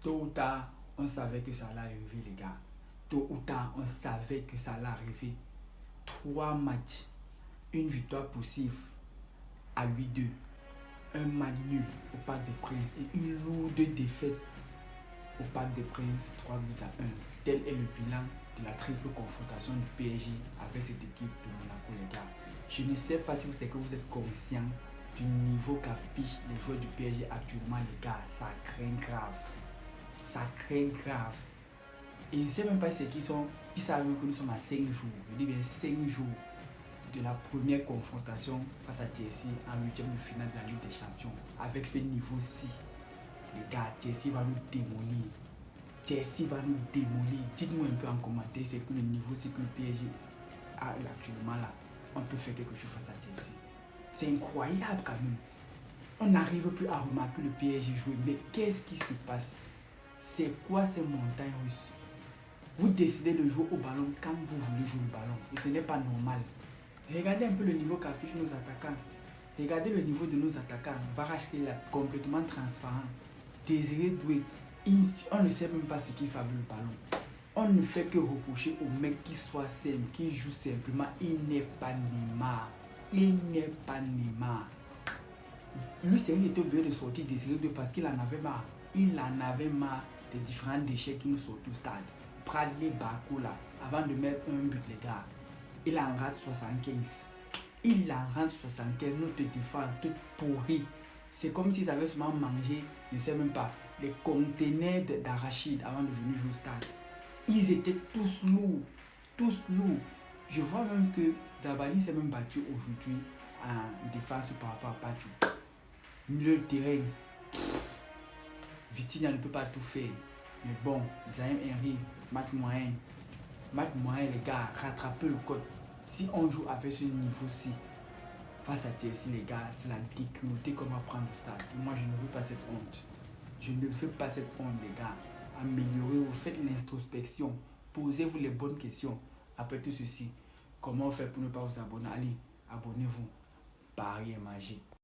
Tôt ou tard, on savait que ça allait arriver, les gars. Tôt ou tard, on savait que ça allait arriver. 3 matchs, une victoire possible à lui 2. Un match nul au Parc des Princes et une lourde défaite au Parc des Princes, 3 buts à 1. Tel est le bilan de la triple confrontation du PSG avec cette équipe de Monaco, les gars. Je ne sais pas si c'est que vous êtes conscient du niveau qu'affichent les joueurs du PSG actuellement, les gars. Ça craint grave. Ça craint grave. Et je ne sais même pas c'est qui sont. Ils savent que nous sommes à 5 jours. Je dis bien 5 jours de la première confrontation face à Chelsea en 8e de finale de la Ligue des Champions. Avec ce niveau-ci, les gars, Chelsea va nous démolir. Chelsea va nous démolir. Dites-nous un peu en commentaire, c'est que le niveau, c'est que le PSG a actuellement là, on peut faire quelque chose face à Chelsea. C'est incroyable quand même. On n'arrive plus à remarquer le PSG jouer. Mais qu'est-ce qui se passe? C'est quoi ces montagnes russes? Vous décidez de jouer au ballon quand vous voulez jouer au ballon. Et ce n'est pas normal. Regardez un peu le niveau qu'affichent nos attaquants. Regardez le niveau de nos attaquants. Varachkelia, complètement transparent. Désiré Doué, on ne sait même pas ce qu'il fait avec le ballon. On ne fait que reprocher au mec qui soit simple, qui joue simplement. Il n'est pas Neymar. Il n'est pas Neymar. Lui, c'est qu'il était obligé de sortir Désiré Doué parce qu'il en avait marre. Il en avait marre des différents déchets qui nous sortent au stade. Bradley Barcola, là, avant de mettre un but, les gars, il en rate 75. Il en rate 75, notre défense, toute pourrie. C'est comme s'ils avaient seulement mangé, je ne sais même pas, les conteneurs d'arachide avant de venir jouer au stade. Ils étaient tous lourds, tous lourds. Je vois même que Zabani s'est même battu aujourd'hui en défense par rapport à Pachou. Milieu de terrain, Vitinha ne peut pas tout faire. Mais bon, Zaïm Henry, match moyen. Match moyen, les gars, rattrapez le code. Si on joue avec ce niveau-ci, face à Chelsea, les gars, c'est la difficulté qu'on va prendre au stade. Moi, je ne veux pas cette honte. Je ne veux pas cette honte, les gars. Améliorez-vous, faites l'introspection. Posez-vous les bonnes questions. Après tout ceci, comment faire pour ne pas vous abonner? Allez, abonnez-vous. Paris est magique.